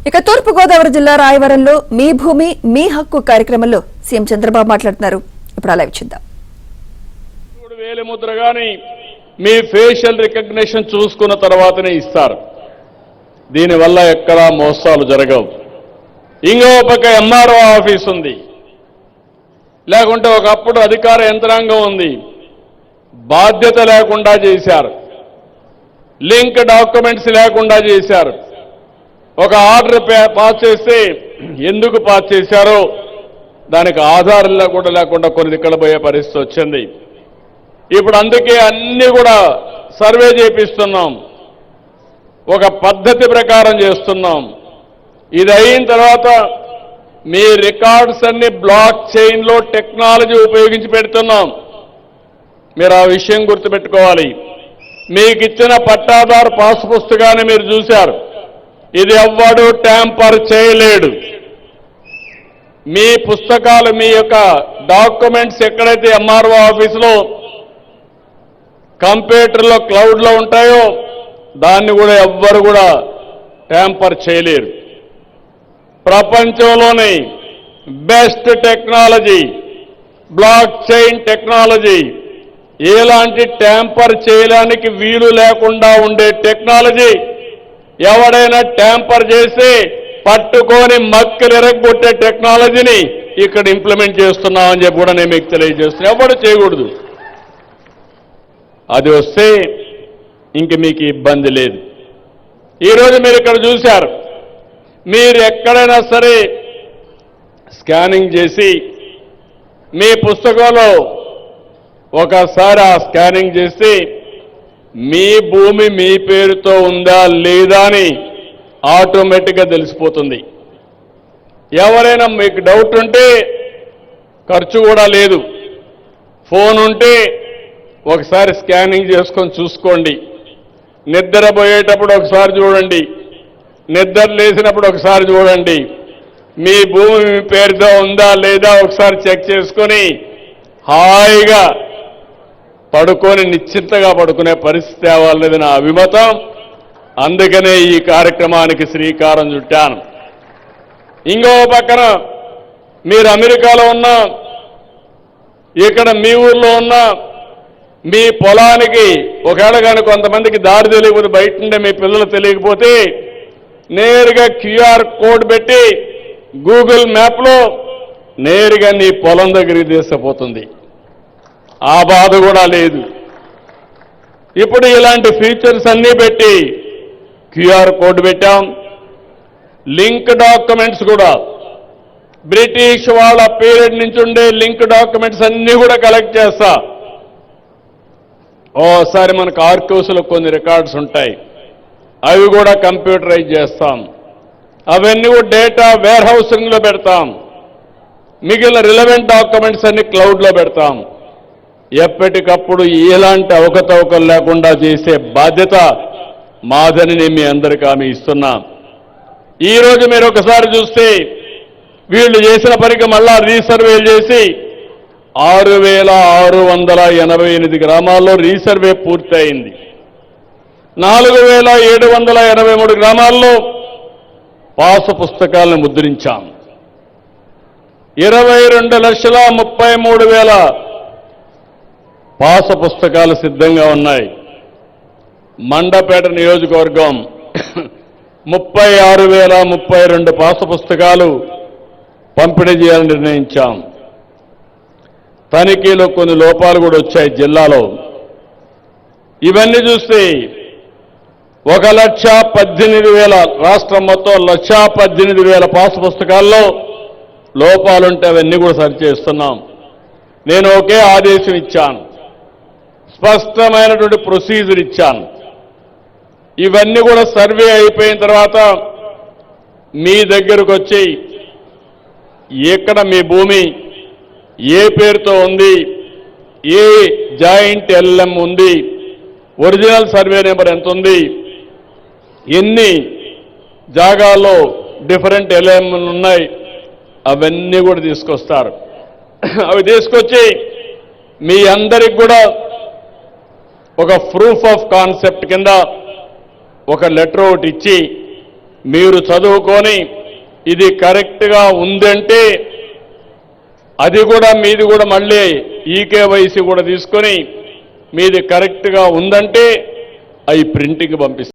ఇక తూర్పు గోదావరి జిల్లా రాయవరంలో మీ భూమి మీ హక్కు కార్యక్రమంలో సీఎం చంద్రబాబు మాట్లాడుతున్నారు. ఇప్పుడు లైవ్ చూద్దాం. వేలి ముద్ర గాని మీ ఫేషియల్ రికగ్నిషన్ చూసుకున్న తర్వాతనే ఇస్తారు. దీనివల్ల ఎక్కడా మోసాలు జరగవు. ఇంకో పక్క ఎంఆర్ఓ ఆఫీస్ ఉంది, లేకుంటే ఒకప్పుడు అధికార యంత్రాంగం ఉంది, బాధ్యత లేకుండా చేశారు, లింక్ డాక్యుమెంట్స్ లేకుండా చేశారు. ఒక ఆర్డర్ పాస్ చేస్తే ఎందుకు పాస్ చేశారో దానికి ఆధారంలో కూడా లేకుండా కొన్ని దిక్కలు పోయే పరిస్థితి వచ్చింది. ఇప్పుడు అందుకే అన్ని కూడా సర్వే చేపిస్తున్నాం, ఒక పద్ధతి ప్రకారం చేస్తున్నాం. ఇది అయిన తర్వాత మీ రికార్డ్స్ అన్ని బ్లాక్ చైన్లో టెక్నాలజీ ఉపయోగించి పెడుతున్నాం. మీరు ఆ విషయం గుర్తుపెట్టుకోవాలి. మీకు ఇచ్చిన పట్టాదారు పాస్ పుస్తకాన్ని మీరు చూశారు, ఇది ఎవ్వడు ట్యాంపర్ చేయలేడు. మీ పుస్తకాలు మీ యొక్క డాక్యుమెంట్స్ ఎక్కడైతే ఎంఆర్ఓ ఆఫీసులో కంప్యూటర్లో క్లౌడ్లో ఉంటాయో దాన్ని కూడా ఎవ్వరు కూడా ట్యాంపర్ చేయలేరు. ప్రపంచంలోని best technology block chain technology, ఎలాంటి ట్యాంపర్ చేయడానికి వీలు లేకుండా ఉండే టెక్నాలజీ. ఎవడైనా ట్యాంపర్ చేసి పట్టుకొని మక్కలు ఎరగొట్టే టెక్నాలజీని ఇక్కడ ఇంప్లిమెంట్ చేస్తున్నామని చెప్పి కూడా నేను మీకు తెలియజేస్తున్నా. ఎవడు చేయకూడదు. అది వస్తే ఇంక మీకు ఇబ్బంది లేదు. ఈరోజు మీరు ఇక్కడ చూశారు, మీరు ఎక్కడైనా సరే స్కానింగ్ చేసి మీ పుస్తకంలో ఒకసారి ఆ స్కానింగ్ చేసి మీ భూమి మీ పేరుతో ఉందా లేదా అని ఆటోమేటిక్గా తెలిసిపోతుంది. ఎవరైనా మీకు డౌట్ ఉంటే ఖర్చు కూడా లేదు, ఫోన్ ఉంటే ఒకసారి స్కానింగ్ చేసుకొని చూసుకోండి. నిద్రపోయేటప్పుడు ఒకసారి చూడండి, నిద్ర లేచినప్పుడు ఒకసారి చూడండి. మీ భూమి మీ పేరుతో ఉందా లేదా ఒకసారి చెక్ చేసుకొని హాయిగా పడుకొని నిశ్చింతగా పడుకునే పరిస్థితి తేవాలనేది నా అభిమతం. అందుకనే ఈ కార్యక్రమానికి శ్రీకారం చుట్టాను. ఇంకో పక్కన మీరు అమెరికాలో ఉన్నా, ఇక్కడ మీ ఊర్లో ఉన్నా, మీ పొలానికి ఒకవేళ కానీ కొంతమందికి దారి తెలియకపోతే, బయట ఉండే మీ పిల్లలు తెలియకపోతే నేరుగా క్యూఆర్ కోడ్ పెట్టి గూగుల్ మ్యాప్లో నేరుగా నీ పొలం దగ్గరికి తీసుకుపోతుంది. ఆ బాధ కూడా లేదు. ఇప్పుడు ఇలాంటి ఫీచర్స్ అన్నీ పెట్టి క్యూఆర్ కోడ్ పెట్టాం. లింక్ డాక్యుమెంట్స్ కూడా బ్రిటిష్ వాళ్ళ పీరియడ్ నుంచి ఉండే లింక్ డాక్యుమెంట్స్ అన్నీ కూడా కలెక్ట్ చేస్తా. ఓసారి మనకు ఆర్కైవ్స్లో కొన్ని రికార్డ్స్ ఉంటాయి, అవి కూడా కంప్యూటరైజ్ చేస్తాం. అవన్నీ కూడా డేటా వేర్ హౌసింగ్లో పెడతాం. మిగిలిన రిలవెంట్ డాక్యుమెంట్స్ అన్ని క్లౌడ్లో పెడతాం. ఎప్పటికప్పుడు ఎలాంటి అవకతవకలు లేకుండా చేసే బాధ్యత మాదని నేను మీ అందరికీ హామీ ఇస్తున్నా. ఈరోజు మీరు ఒకసారి చూస్తే వీళ్ళు చేసిన పనికి మళ్ళా రీసర్వేలు చేసి 6,688 గ్రామాల్లో రీసర్వే పూర్తయింది. 4,783 గ్రామాల్లో పాసు పుస్తకాలను ముద్రించాం. 22,33,000 పాస పుస్తకాలు సిద్ధంగా ఉన్నాయి. మండపేట నియోజకవర్గం 36,032 పాస పుస్తకాలు పంపిణీ చేయాలని నిర్ణయించాం. తనిఖీలో కొన్ని లోపాలు కూడా వచ్చాయి జిల్లాలో. ఇవన్నీ చూస్తే 1,18,000 రాష్ట్రం మొత్తం 1,18,000 పాస్ పుస్తకాల్లో లోపాలుంటే అవన్నీ కూడా సరిచేస్తున్నాం. నేను ఒకే ఆదేశం ఇచ్చాను, స్పష్టమైనటువంటి ప్రొసీజర్ ఇచ్చాను. ఇవన్నీ కూడా సర్వే అయిపోయిన తర్వాత మీ దగ్గరకు వచ్చి ఎక్కడ మీ భూమి ఏ పేరుతో ఉంది, ఏ జాయింట్ ఎల్ఎం ఉంది, ఒరిజినల్ సర్వే నెంబర్ ఎంత ఉంది, ఎన్ని జాగాల్లో డిఫరెంట్ ఎల్ఎంలు ఉన్నాయి, అవన్నీ కూడా తీసుకొస్తారు. అవి తీసుకొచ్చి మీ అందరికి కూడా ఒక ప్రూఫ్ ఆఫ్ కాన్సెప్ట్ కింద ఒక లెటర్ ఒకటి ఇచ్చి మీరు చదువుకొని ఇది కరెక్ట్గా ఉందంటే అది కూడా మీది కూడా మళ్ళీ ఈకేవైసీ కూడా తీసుకొని మీది కరెక్ట్గా ఉందంటే అవి ప్రింటింగ్ పంపిస్తారు.